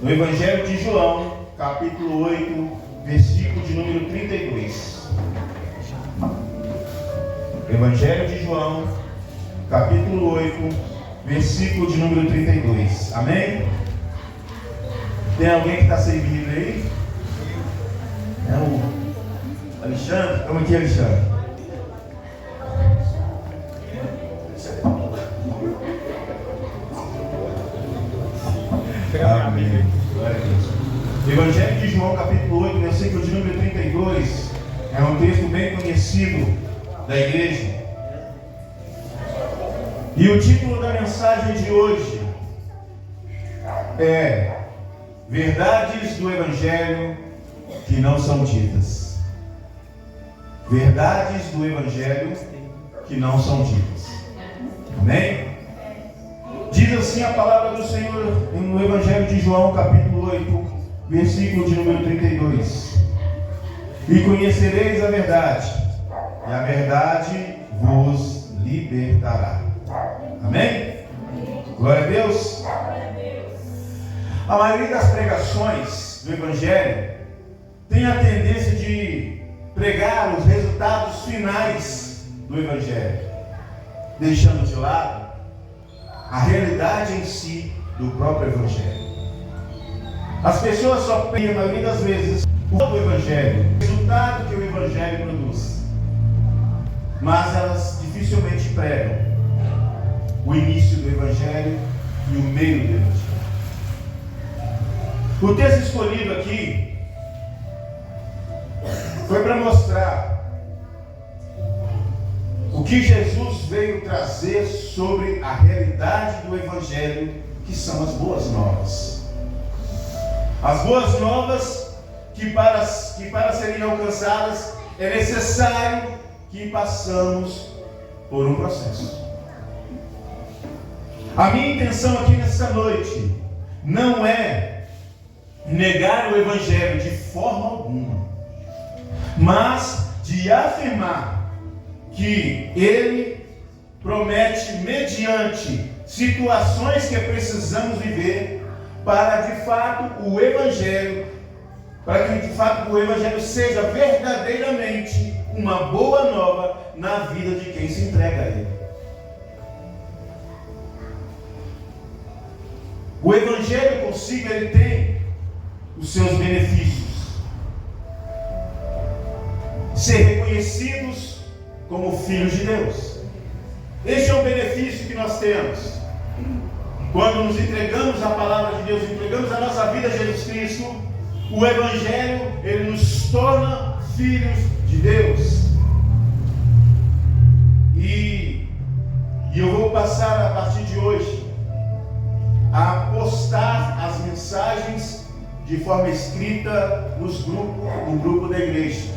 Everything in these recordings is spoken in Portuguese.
no Evangelho de João, capítulo 8, versículo de número 32. Evangelho de João, capítulo 8, versículo de número 32. Amém? Tem alguém que está sem Bíblia aí? É o Alexandre? Como aqui, Alexandre? Amém. Glória a Deus. Evangelho de João, capítulo 8, versículo de número 32. É um texto bem conhecido da igreja. E o título da mensagem de hoje é Verdades do Evangelho que não são ditas. Verdades do Evangelho que não são ditas. Amém? Diz assim a palavra do Senhor no Evangelho de João, capítulo 8, versículo de número 32. E conhecereis a verdade, e a verdade vos libertará. Amém? Glória a Deus. A maioria das pregações do Evangelho tem a tendência de pregar os resultados finais do Evangelho, deixando de lado a realidade em si do próprio Evangelho. As pessoas só pregam, a maioria das vezes, o Evangelho, o resultado que o Evangelho produz, mas elas dificilmente pregam o início do Evangelho e o meio do Evangelho. O texto escolhido aqui foi para mostrar o que Jesus veio trazer sobre a realidade do Evangelho, que são as boas novas. As boas novas que para serem alcançadas é necessário que passamos por um processo. A minha intenção aqui nessa noite não é negar o Evangelho de forma alguma, mas de afirmar que ele promete, mediante situações que precisamos viver, para de fato o Evangelho, para que de fato o Evangelho seja verdadeiramente uma boa nova na vida de quem se entrega a ele. O Evangelho consigo, ele tem os seus benefícios. Ser reconhecidos como filhos de Deus. Este é um benefício que nós temos. Quando nos entregamos à palavra de Deus, entregamos a nossa vida a Jesus Cristo, o Evangelho, ele nos torna filhos de Deus. E eu vou passar a partir de hoje a postar as mensagens de forma escrita no grupo da igreja,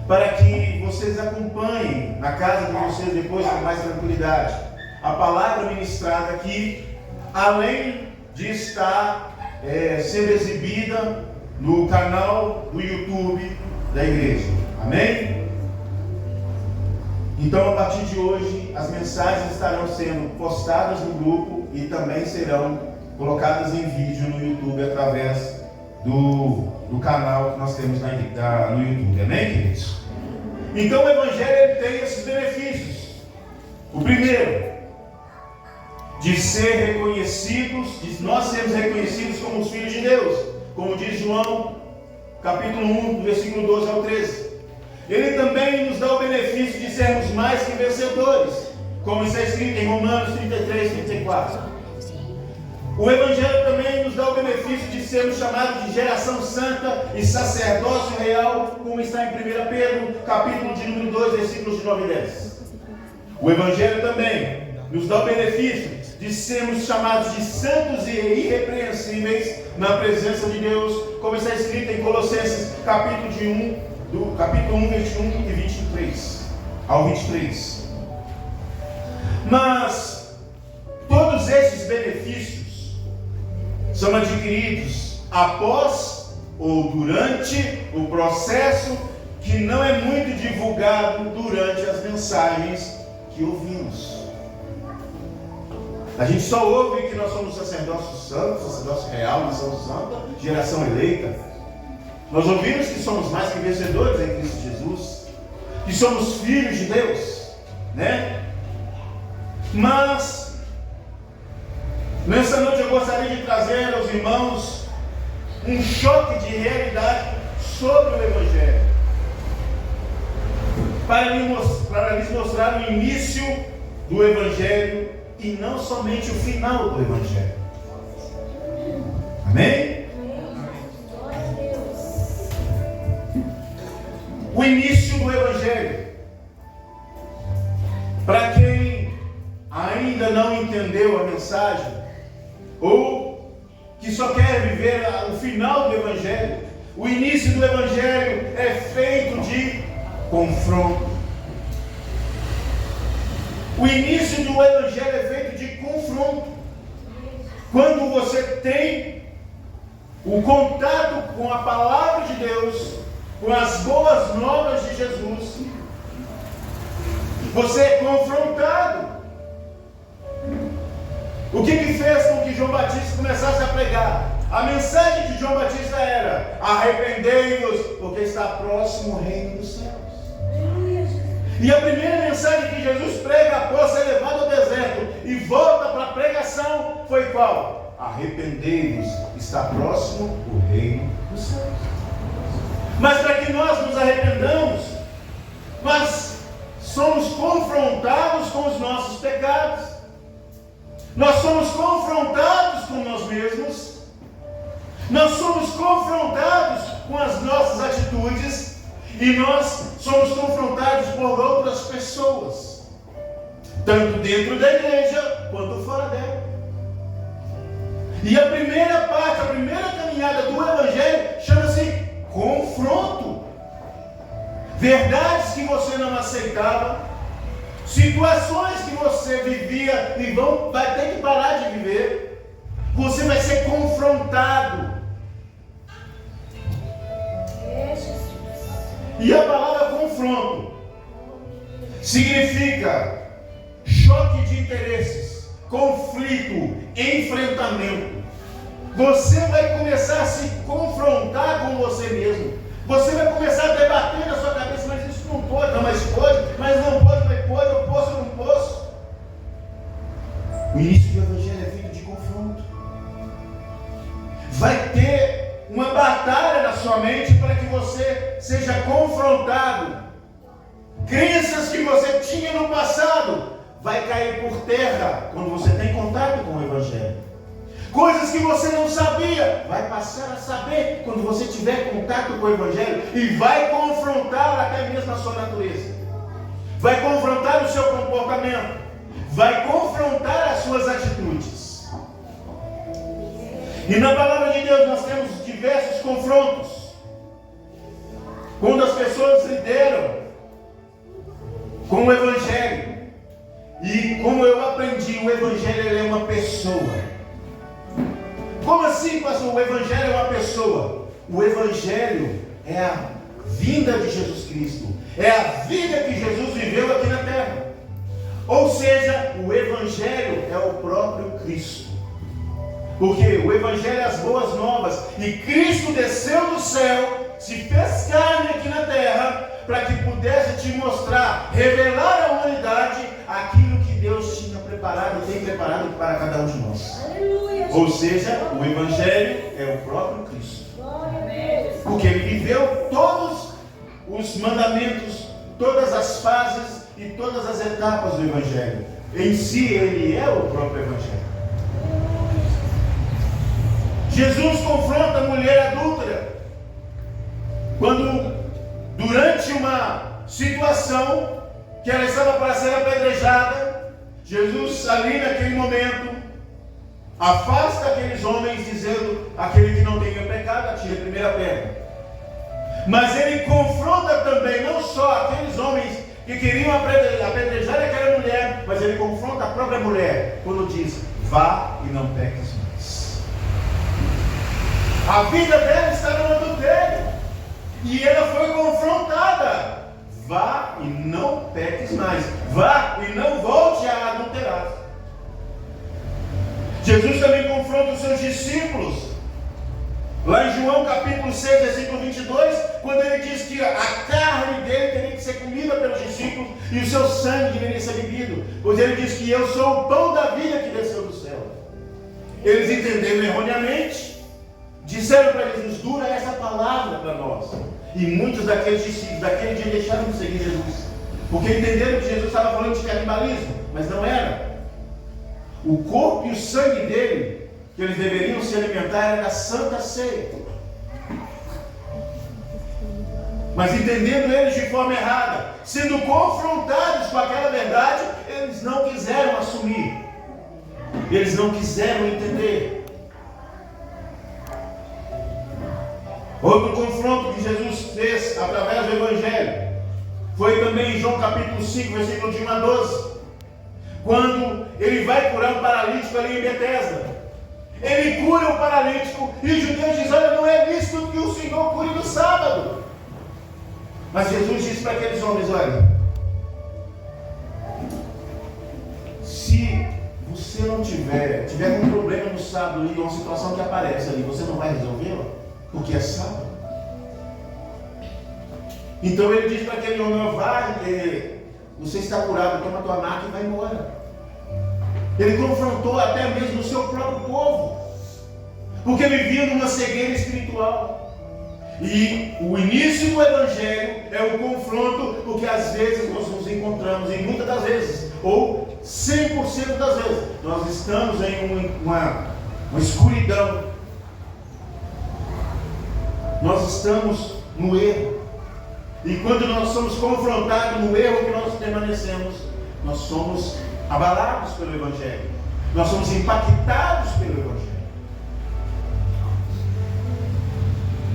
para que vocês acompanhem na casa de vocês depois com mais tranquilidade a palavra ministrada aqui, além de estar sendo exibida no canal do YouTube da igreja. Amém? Então, a partir de hoje, as mensagens estarão sendo postadas no grupo e também serão colocadas em vídeo no YouTube através do canal que nós temos no YouTube. Amém, queridos? Então o Evangelho, ele tem esses benefícios. O primeiro, de ser reconhecidos, de nós sermos reconhecidos como os filhos de Deus, como diz João, capítulo 1, do versículo 12 ao 13. Ele também nos dá o benefício de sermos mais que vencedores, como está escrito em Romanos 33, 34. O Evangelho também nos dá o benefício de sermos chamados de geração santa e sacerdócio real, como está em 1 Pedro, capítulo de número 2, versículos de 9 e 10. O Evangelho também nos dá o benefício de sermos chamados de santos e irrepreensíveis na presença de Deus, como está escrito em Colossenses, capítulo 1, 21 e 23 ao 23. Mas todos esses benefícios são adquiridos após ou durante o processo que não é muito divulgado durante as mensagens que ouvimos. A gente só ouve que nós somos sacerdócio santo, sacerdócio real, nação santa, geração eleita. Nós ouvimos que somos mais que vencedores em Cristo Jesus, que somos filhos de Deus, né? Mas nessa noite eu gostaria de trazer aos irmãos um choque de realidade sobre o Evangelho, para lhes mostrar o início do Evangelho e não somente o final do Evangelho. Amém? O início do Evangelho. Para quem ainda não entendeu a mensagem, ou que só quer viver o final do Evangelho, o início do Evangelho é feito de confronto. O início do Evangelho é feito de confronto. Quando você tem o contato com a palavra de Deus, com as boas novas de Jesus, você é confrontado. O que fez com que João Batista começasse a pregar? A mensagem de João Batista era: arrependei-vos, porque está próximo o reino dos céus. E a primeira mensagem que Jesus prega após ser levado ao deserto e volta para a pregação foi qual? Arrependei-vos, está próximo o reino dos céus. Mas para que nós nos arrependamos, nós somos confrontados com os nossos pecados. Nós somos confrontados com nós mesmos. Nós somos confrontados com as nossas atitudes. E nós somos confrontados por outras pessoas, tanto dentro da igreja quanto fora dela. E a primeira parte, a primeira caminhada do Evangelho chama-se confronto. Verdades que você não aceitava, situações que você vivia e vai ter que parar de viver, você vai ser confrontado. E a palavra confronto significa choque de interesses, conflito, enfrentamento. Você vai começar a se confrontar com você mesmo. Você vai começar a debater na sua cabeça: mas isso não pode, não, mas pode, mas não pode, mas pode, eu posso, eu não posso. O início do Evangelho é feito de confronto. Vai ter uma batalha na sua mente para que você seja confrontado. Crenças que você tinha no passado vai cair por terra quando você tem contato com o Evangelho. Coisas que você não sabia, vai passar a saber quando você tiver contato com o Evangelho e vai confrontar até mesmo a sua natureza. Vai confrontar o seu comportamento, vai confrontar as suas atitudes. E na palavra de Deus nós temos diversos confrontos. Quando as pessoas lideram com o Evangelho, e como eu aprendi, o Evangelho é uma pessoa. Como assim, pastor? O Evangelho é uma pessoa. O Evangelho é a vinda de Jesus Cristo, é a vida que Jesus viveu aqui na terra. Ou seja, o Evangelho é o próprio Cristo. Porque o Evangelho é as boas novas. E Cristo desceu do céu, se fez carne aqui na terra, para que pudesse te mostrar, revelar à humanidade aquilo que Deus tinha preparado e tem preparado para cada um de nós. Aleluia. Ou seja, o Evangelho é o próprio Cristo. Porque Ele viveu todos os mandamentos, todas as fases e todas as etapas do Evangelho. Em si, Ele é o próprio Evangelho. Jesus confronta a mulher adúltera quando, durante uma situação que ela estava para ser apedrejada, Jesus ali naquele momento afasta aqueles homens, dizendo: aquele que não tenha pecado, atire a primeira pedra. Mas ele confronta também não só aqueles homens que queriam apedrejar aquela mulher, mas ele confronta a própria mulher quando diz: vá e não peques mais. A vida dela está no adultério e ela foi confrontada: vá e não peques mais, vá e não volte a adulterar. Jesus também confronta os seus discípulos. Lá em João capítulo 6, versículo 22, quando ele diz que a carne dele teria que ser comida pelos discípulos e o seu sangue deveria ser bebido, pois ele diz que eu sou o pão da vida que desceu do céu. Eles entenderam erroneamente, disseram para eles: nos dura essa palavra para nós. E muitos daqueles discípulos daquele dia deixaram de seguir Jesus, porque entenderam que Jesus estava falando de canibalismo, mas não era. O corpo e o sangue dele que eles deveriam se alimentar era da Santa Ceia. Mas entendendo eles de forma errada, sendo confrontados com aquela verdade, eles não quiseram assumir, eles não quiseram entender. Outro confronto que Jesus fez através do Evangelho foi também em João capítulo 5, versículo de 1 a 12, quando ele vai curar um paralítico ali em Betesda. Ele cura o paralítico e os judeus dizem: olha, não é lícito que o Senhor cure no sábado. Mas Jesus disse para aqueles homens: olha, se você não tiver um problema no sábado e uma situação que aparece ali, você não vai resolvê-la, porque é sábado. Então ele diz para aquele homem: vai, você está curado, toma tua maca e vai embora. Ele confrontou até mesmo o seu próprio povo, porque vivia numa cegueira espiritual. E o início do Evangelho é o confronto, porque às vezes nós nos encontramos, e muitas das vezes, ou 100% das vezes, nós estamos em uma escuridão, nós estamos no erro. E quando nós somos confrontados no erro que nós permanecemos, nós somos abalados pelo Evangelho, nós somos impactados pelo Evangelho.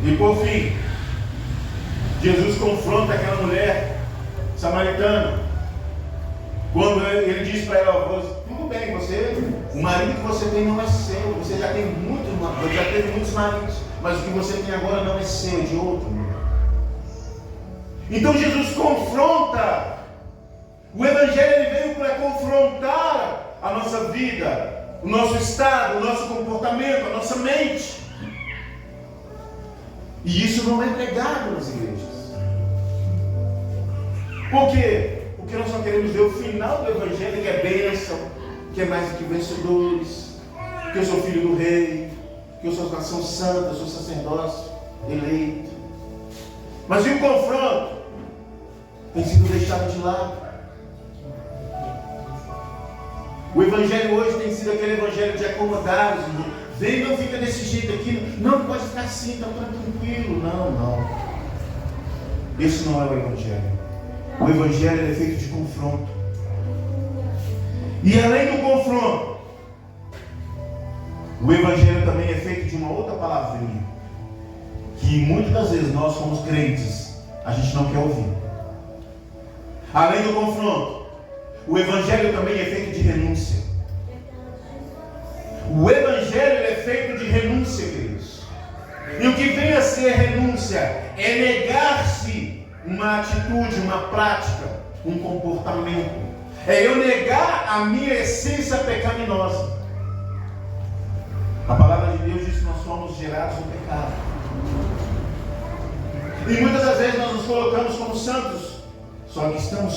E por fim, Jesus confronta aquela mulher samaritana, quando ele diz para ela: tudo bem, o marido que você tem não é seu, você já teve muitos maridos, mas o que você tem agora não é seu, é de outro. Então Jesus confronta. O Evangelho ele veio para confrontar a nossa vida, o nosso estado, o nosso comportamento, a nossa mente. E isso não é pregado nas igrejas. Por quê? Porque nós só queremos ver o final do Evangelho, que é bênção, que é mais do que vencedores, que eu sou filho do rei, que eu sou nação santa, eu sou sacerdócio eleito. Mas e o confronto? Tem sido deixado de lado. O Evangelho hoje tem sido aquele Evangelho de acomodar os irmãos. Vem, não fica desse jeito aqui. Não, pode ficar assim, está tranquilo. Não. Esse não é o Evangelho. O Evangelho é feito de confronto. E além do confronto, o Evangelho também é feito de uma outra palavrinha, que muitas das vezes nós, como crentes, a gente não quer ouvir. Além do confronto, o Evangelho também é feito de renúncia. O Evangelho é feito de renúncia, queridos. E o que vem a ser renúncia é negar-se uma atitude, uma prática, um comportamento. É eu negar a minha essência pecaminosa. A palavra de Deus diz que nós somos gerados no pecado. E muitas das vezes nós nos colocamos como santos, só que estamos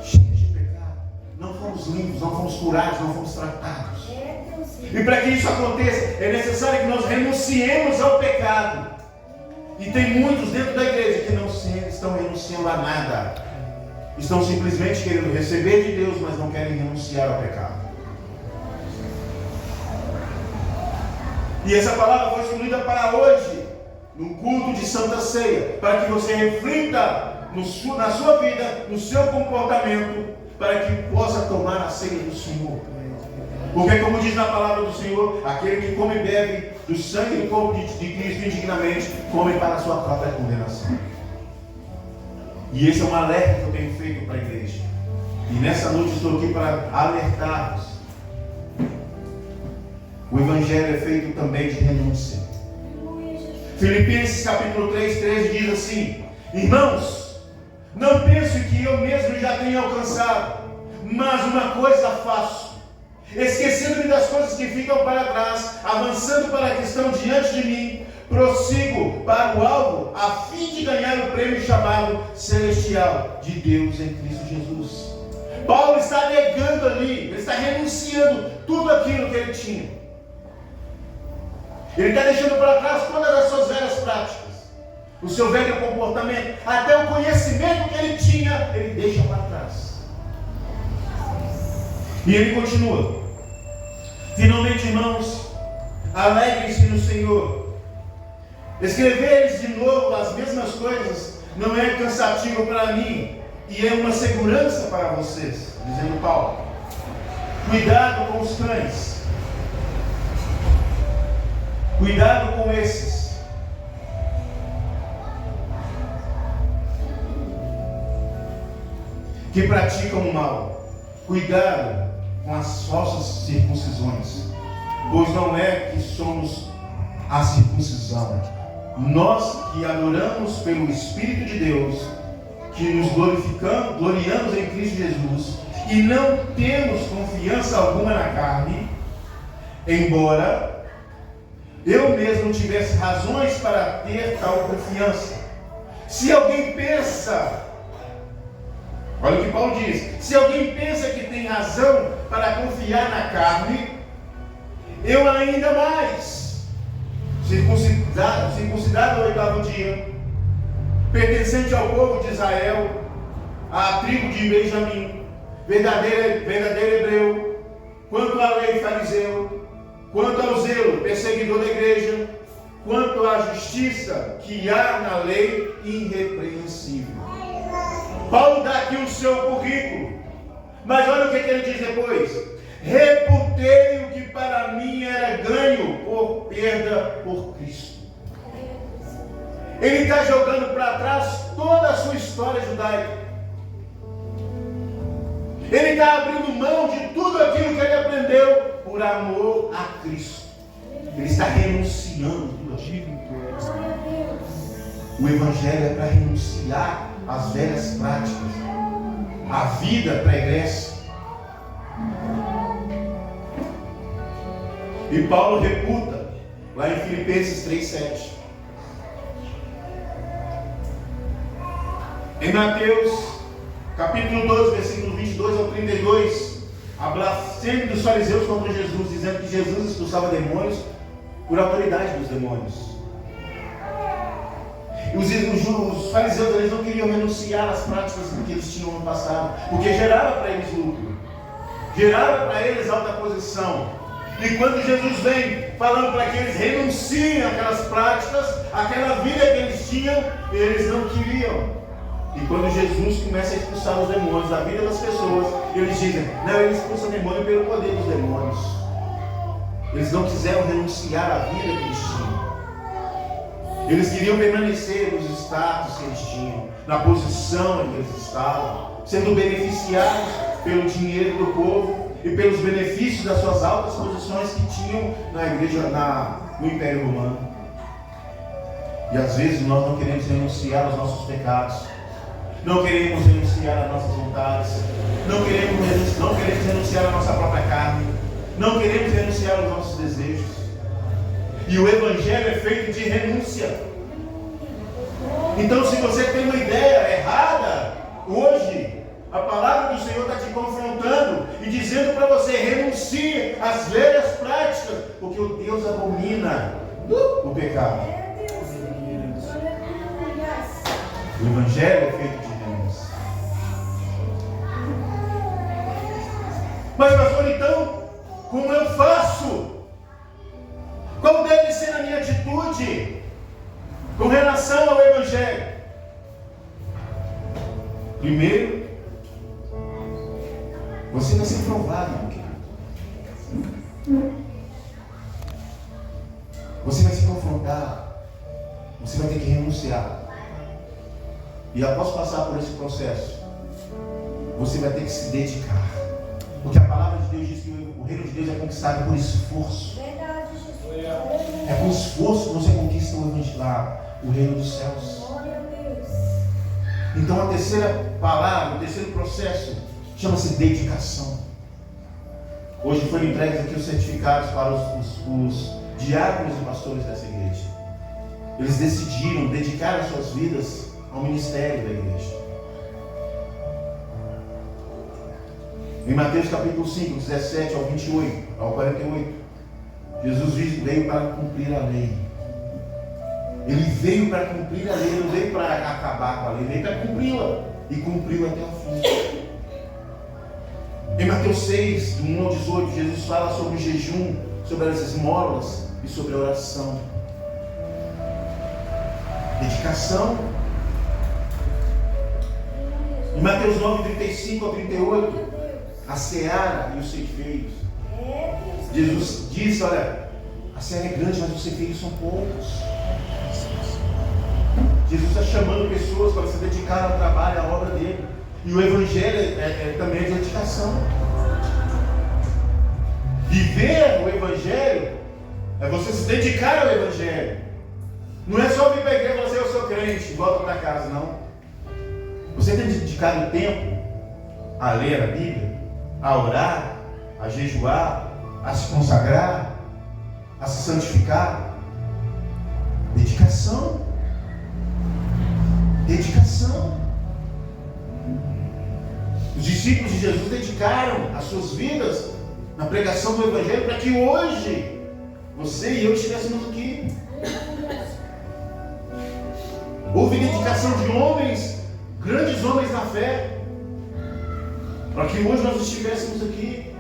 cheios de pecado. Não fomos limpos, não fomos curados, não fomos tratados. E para que isso aconteça, é necessário que nós renunciemos ao pecado. E tem muitos dentro da igreja que não estão renunciando a nada. Estão simplesmente querendo receber de Deus, mas não querem renunciar ao pecado. E essa palavra foi escolhida para hoje, no culto de Santa Ceia, para que você reflita na sua vida, no seu comportamento, para que possa tomar a ceia do Senhor. Porque, como diz na palavra do Senhor, aquele que come e bebe do sangue e do corpo de Cristo indignamente, come para a sua própria condenação. E esse é um alerta que eu tenho feito para a igreja. E nessa noite estou aqui para alertar-vos. O Evangelho é feito também de renúncia. Filipenses capítulo 3:13 diz assim: irmãos, não penso que eu mesmo já tenha alcançado, mas uma coisa faço, Esquecendo-me das coisas que ficam para trás, avançando para a que estão diante de mim, prossigo para o alvo, a fim de ganhar o prêmio chamado celestial de Deus em Cristo Jesus. Paulo está negando ali, ele está renunciando tudo aquilo que ele tinha. Ele está deixando para trás todas as suas velhas práticas, o seu velho comportamento, até o conhecimento que ele tinha, ele deixa para trás. E ele continua: finalmente, irmãos, alegrem-se no Senhor. Escrever-lhes de novo as mesmas coisas não é cansativo para mim e é uma segurança para vocês, dizendo Paulo. Cuidado com os cães. Cuidado com esses. Que praticam o mal. Cuidado com as falsas circuncisões. Pois não é que somos a circuncisão. Nós que adoramos pelo Espírito de Deus, que nos gloriamos em Cristo Jesus, e não temos confiança alguma na carne, embora eu mesmo tivesse razões para ter tal confiança. Se alguém pensa, olha o que Paulo diz, se alguém pensa que tem razão para confiar na carne, eu ainda mais, circuncidado ao 8º dia, pertencente ao povo de Israel, à tribo de Benjamim, verdadeiro hebreu, quanto à lei fariseu, quanto ao zelo perseguidor da igreja, quanto à justiça que há na lei, irrepreensível. Paulo dá aqui o seu currículo, mas olha o que ele diz depois: reputei o que para mim era ganho por perda por Cristo. Ele está jogando para trás toda a sua história judaica. Ele está abrindo mão de tudo aquilo que ele aprendeu por amor a Cristo. Ele está renunciando tudo aquilo. O Evangelho é para renunciar às velhas práticas, à vida pregressa. E Paulo reputa lá em Filipenses 3:7. Em Mateus capítulo 12, versículo 22 ao 32, a blasfêmia dos fariseus contra Jesus, dizendo que Jesus expulsava demônios por autoridade dos demônios. E os fariseus, eles não queriam renunciar às práticas que eles tinham no passado, porque gerava para eles lucro, gerava para eles alta posição. E quando Jesus vem falando para que eles renunciem àquelas práticas, àquela vida que eles tinham, eles não queriam. E quando Jesus começa a expulsar os demônios da vida das pessoas, eles dizem: não, ele expulsa o demônio pelo poder dos demônios. Eles não quiseram renunciar à vida que eles tinham. Eles queriam permanecer nos status que eles tinham, na posição em que eles estavam, sendo beneficiados pelo dinheiro do povo e pelos benefícios das suas altas posições que tinham na igreja, no Império Romano. E às vezes nós não queremos renunciar aos nossos pecados, não queremos renunciar às nossas vontades, não queremos renunciar à nossa própria carne, não queremos renunciar aos nossos desejos. E o Evangelho é feito de renúncia. Então, se você tem uma ideia errada, hoje, a palavra do Senhor está te confrontando e dizendo para você: renuncie às velhas práticas, porque o Deus abomina o pecado. O Evangelho é feito de renúncia. Mas, pastor, então, como eu faço? Qual deve ser a minha atitude com relação ao Evangelho? Primeiro, você vai ser provado, meu querido. Você vai se confrontar. Você vai ter que renunciar. E após passar por esse processo, você vai ter que se dedicar. Porque a palavra de Deus diz que o reino de Deus é conquistado por esforço. É com esforço que você conquista o reino dos céus. Então a terceira palavra, o terceiro processo, chama-se dedicação. Hoje foram entregues aqui os certificados para os diáconos e pastores dessa igreja. Eles decidiram dedicar as suas vidas ao ministério da igreja. Em Mateus capítulo 5, 17 ao 28, ao 48, Jesus veio para cumprir a lei. Ele veio para cumprir a lei, ele não veio para acabar com a lei, ele veio para cumpri-la. E cumpriu até o fim. Em Mateus 6, do 1 ao 18, Jesus fala sobre o jejum, sobre as esmolas e sobre a oração. Dedicação. Em Mateus 9, 35 ao 38, a seara e os ceifeiros. Jesus disse, olha, a seara é grande, mas os ceifeiros são poucos. Jesus está chamando pessoas para se dedicar ao trabalho, à obra dele. E o Evangelho também é dedicação. Viver o Evangelho é você se dedicar ao Evangelho. Não é só vir para a igreja e falar assim, eu sou crente, volta para casa, não. Você tem dedicado tempo a ler a Bíblia, a orar, a jejuar, a se consagrar, a se santificar. Dedicação. Dedicação. Os discípulos de Jesus dedicaram as suas vidas na pregação do Evangelho para que hoje você e eu estivéssemos aqui. Houve dedicação de homens, grandes homens na fé, para que hoje nós estivéssemos aqui.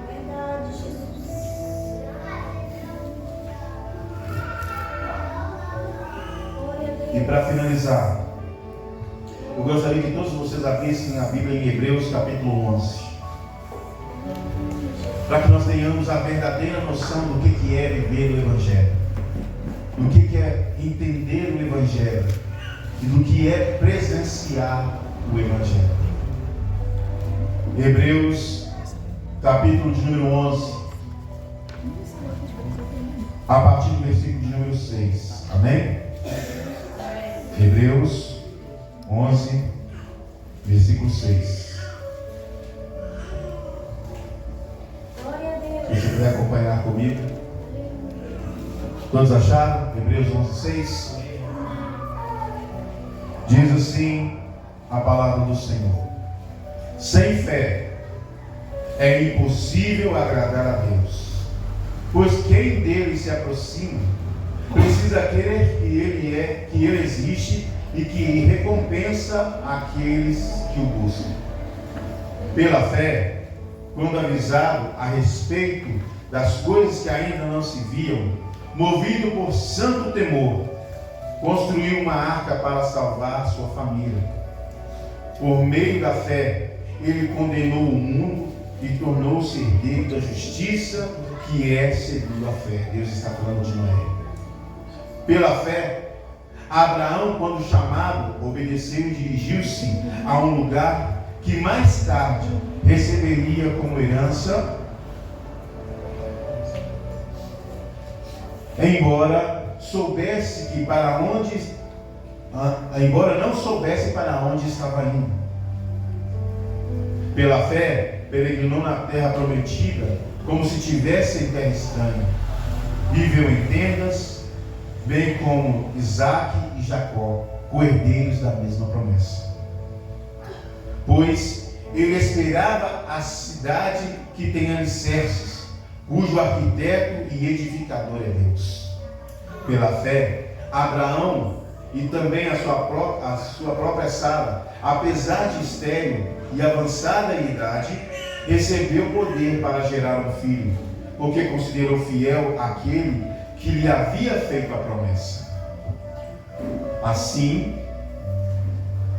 E para finalizar, eu gostaria que todos vocês abrissem a Bíblia em Hebreus capítulo 11, para que nós tenhamos a verdadeira noção do que é viver o Evangelho, do que é entender o Evangelho e do que é presenciar o Evangelho. Hebreus capítulo de número 11, a partir do versículo de número 6. Amém? Hebreus 11, versículo 6. Se você puder acompanhar comigo. Todos acharam? Hebreus 11, 6. Diz assim a palavra do Senhor: sem fé é impossível agradar a Deus, pois quem dele se aproxima precisa crer que ele existe e que recompensa aqueles que o buscam. Pela fé, quando avisado a respeito das coisas que ainda não se viam, movido por santo temor, construiu uma arca para salvar sua família. Por meio da fé, ele condenou o mundo e tornou-se herdeiro da justiça, que é segundo a fé. Deus está falando de Noé. Pela fé, Abraão, quando chamado, obedeceu e dirigiu-se a um lugar que mais tarde receberia como herança, embora não soubesse para onde estava indo. Pela fé, peregrinou na terra prometida, como se estivesse em terra estranha. Viveu em tendas, bem como Isaque e Jacó, co-herdeiros da mesma promessa. Pois ele esperava a cidade que tem alicerces, cujo arquiteto e edificador é Deus. Pela fé, Abraão e também a sua própria Sara, apesar de estéril e avançada em idade, recebeu poder para gerar um filho, porque considerou fiel aquele que lhe havia feito a promessa. Assim,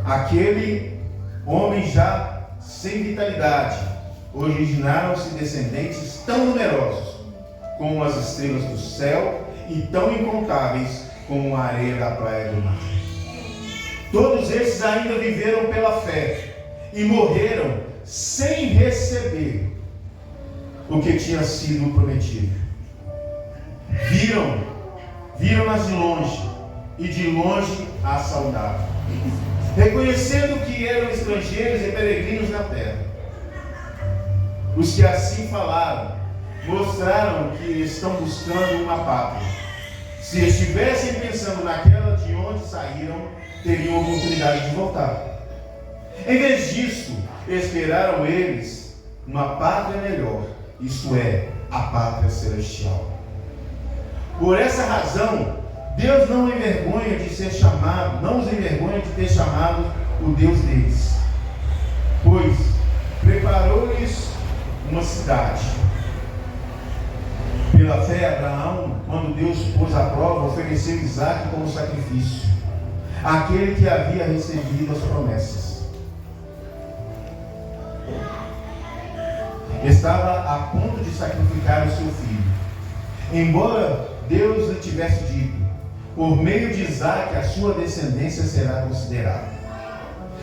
aquele homem já sem vitalidade, originaram-se descendentes tão numerosos como as estrelas do céu e tão incontáveis como a areia da praia do mar. Todos esses ainda viveram pela fé e morreram sem receber o que tinha sido prometido. Viram-nas de longe, e de longe as saudavam, reconhecendo que eram estrangeiros e peregrinos na terra. Os que assim falaram mostraram que estão buscando uma pátria. Se estivessem pensando naquela de onde saíram, teriam oportunidade de voltar. Em vez disso, esperaram eles uma pátria melhor, isto é, a pátria celestial. Por essa razão, Deus não envergonha de ser chamado, não os envergonha de ter chamado o Deus deles, pois preparou-lhes uma cidade. Pela fé, Abraão, quando Deus pôs à prova, ofereceu Isaque como sacrifício, aquele que havia recebido as promessas. Estava a ponto de sacrificar o seu filho, embora Deus lhe tivesse dito: por meio de Isaque a sua descendência será considerada.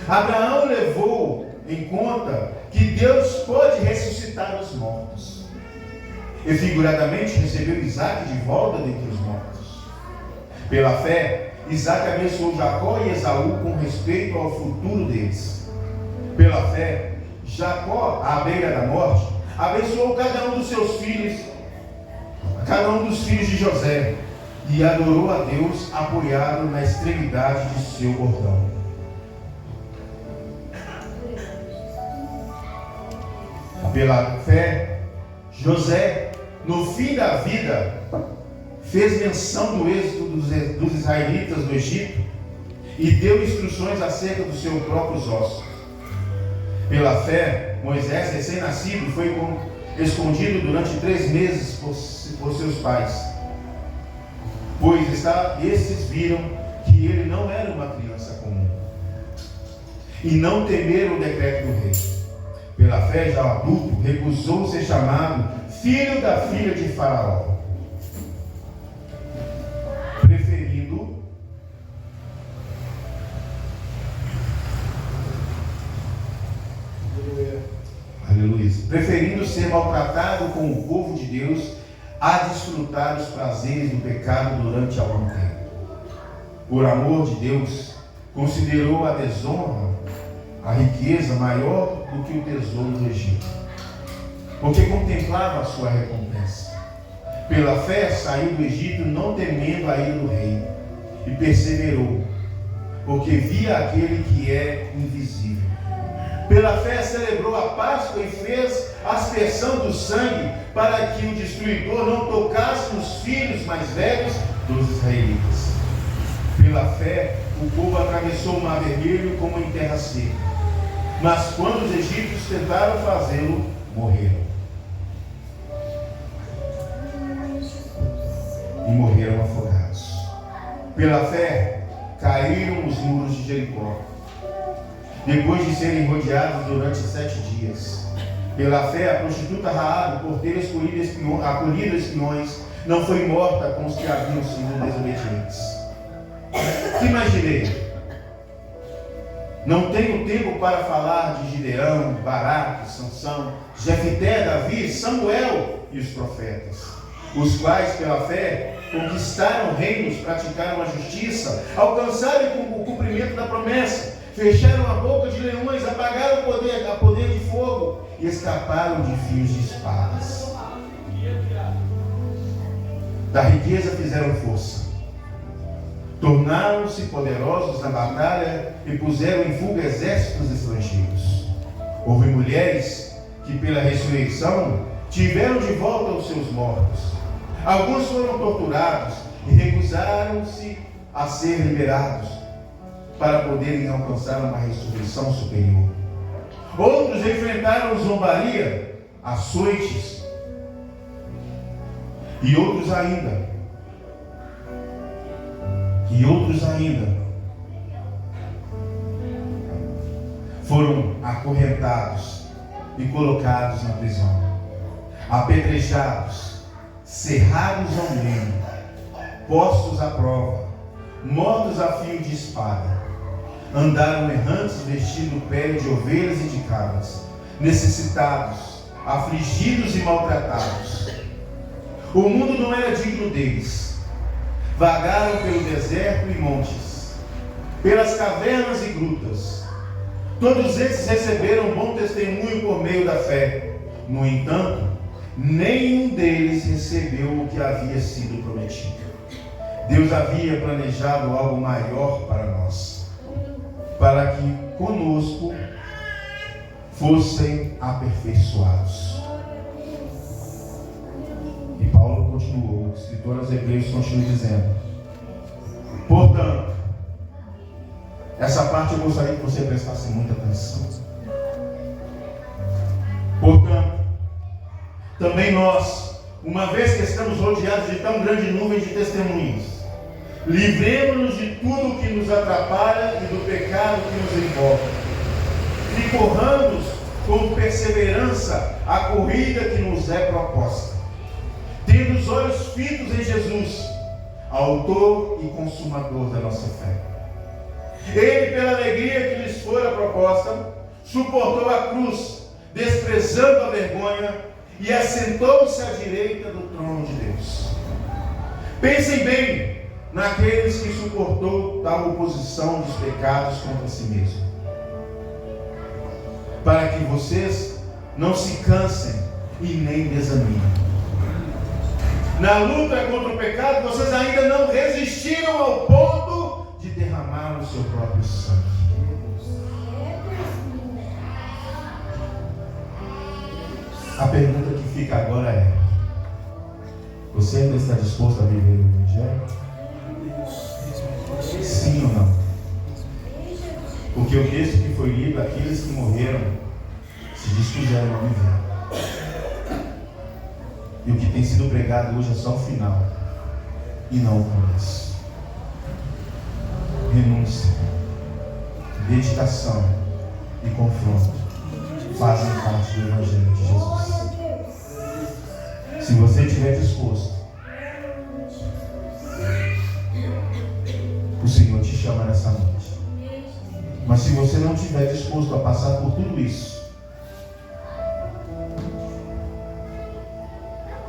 Abraão levou em conta que Deus pode ressuscitar os mortos, e figuradamente recebeu Isaque de volta dentre os mortos. Pela fé, Isaque abençoou Jacó e Esaú com respeito ao futuro deles. Pela fé, Jacó, à beira da morte, abençoou cada um dos seus filhos, cada um dos filhos de José, e adorou a Deus apoiado na extremidade de seu bordão. Pela fé, José, no fim da vida, fez menção do êxodo dos israelitas do Egito e deu instruções acerca dos seus próprios ossos. Pela fé, Moisés, recém-nascido, foi escondido durante 3 meses por seus pais, pois estes viram que ele não era uma criança comum, e não temeram o decreto do rei. Pela fé, já adulto, recusou ser chamado filho da filha de Faraó, preferindo ser maltratado com o povo de Deus a desfrutar os prazeres do pecado durante algum tempo. Por amor de Deus, considerou a desonra, a riqueza maior do que o tesouro do Egito, porque contemplava a sua recompensa. Pela fé saiu do Egito não temendo a ira do rei, e perseverou, porque via aquele que é invisível. Pela fé celebrou a Páscoa e fez aspersão do sangue para que o destruidor não tocasse nos filhos mais velhos dos israelitas. Pela fé, o povo atravessou o Mar Vermelho como em terra seca. Mas quando os egípcios tentaram fazê-lo, morreram. E morreram afogados. Pela fé, caíram os muros de Jericó, depois de serem rodeados durante 7 dias. Pela fé, a prostituta Raabe, por ter acolhido espiões, não foi morta com os que haviam sido desobedientes. Que imaginei? Não tenho tempo para falar de Gideão, Baraque, Sansão, Jefité, Davi, Samuel e os profetas, os quais, pela fé, conquistaram reinos, praticaram a justiça, alcançaram o cumprimento da promessa, fecharam a boca de leões, apagaram a poder de fogo e escaparam de fios de espadas. Da riqueza fizeram força, tornaram-se poderosos na batalha e puseram em fuga exércitos estrangeiros. Houve mulheres que, pela ressurreição, tiveram de volta os seus mortos. Alguns foram torturados e recusaram-se a ser liberados para poderem alcançar uma ressurreição superior. Outros enfrentaram zombaria, açoites, e outros ainda foram acorrentados e colocados na prisão, apedrejados, cerrados ao meio, postos à prova, mortos a fio de espada. Andaram errantes vestindo pele de ovelhas e de cabras, necessitados, afligidos e maltratados. O mundo não era digno deles. Vagaram pelo deserto e montes, pelas cavernas e grutas. Todos esses receberam bom testemunho por meio da fé. No entanto, nenhum deles recebeu o que havia sido prometido. Deus havia planejado algo maior para nós, para que conosco fossem aperfeiçoados. E Paulo continuou, o escritor aos Hebreus continua dizendo: portanto, essa parte eu gostaria que você prestasse muita atenção. Portanto, também nós, uma vez que estamos rodeados de tão grande nuvem de testemunhas, livremos-nos de tudo que nos atrapalha e do pecado que nos envolve, e corramos com perseverança a corrida que nos é proposta, tendo os olhos fitos em Jesus, autor e consumador da nossa fé. Ele, pela alegria que lhes fora proposta, suportou a cruz, desprezando a vergonha, e assentou-se à direita do trono de Deus. Pensem bem naqueles que suportou tal oposição dos pecados contra si mesmo, para que vocês não se cansem e nem desanimem. Na luta contra o pecado, vocês ainda não resistiram ao ponto de derramar o seu próprio sangue. A pergunta que fica agora é: você ainda está disposto a viver o Evangelho? Sim ou não? Porque o texto que foi lido, aqueles que morreram se dispuseram a viver. E o que tem sido pregado hoje é só o final e não o começo. Renúncia, dedicação e confronto fazem parte do Evangelho de Jesus. Se você estiver disposto, o Senhor te chama nessa noite. Mas se você não estiver disposto a passar por tudo isso,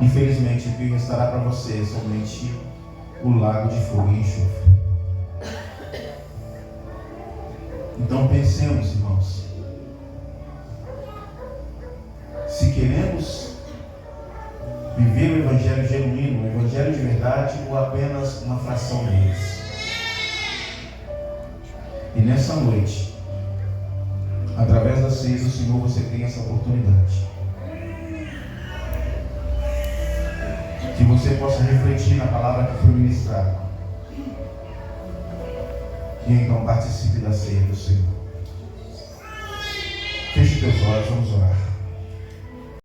infelizmente o que restará para você é somente o lago de fogo e enxofre. Então pensemos, irmãos, se queremos viver o Evangelho genuíno, o Evangelho de verdade, ou apenas uma fração deles. E nessa noite, através da ceia do Senhor, você tem essa oportunidade. Que você possa refletir na palavra que foi ministrada. E então participe da ceia do Senhor. Feche teus olhos, vamos orar.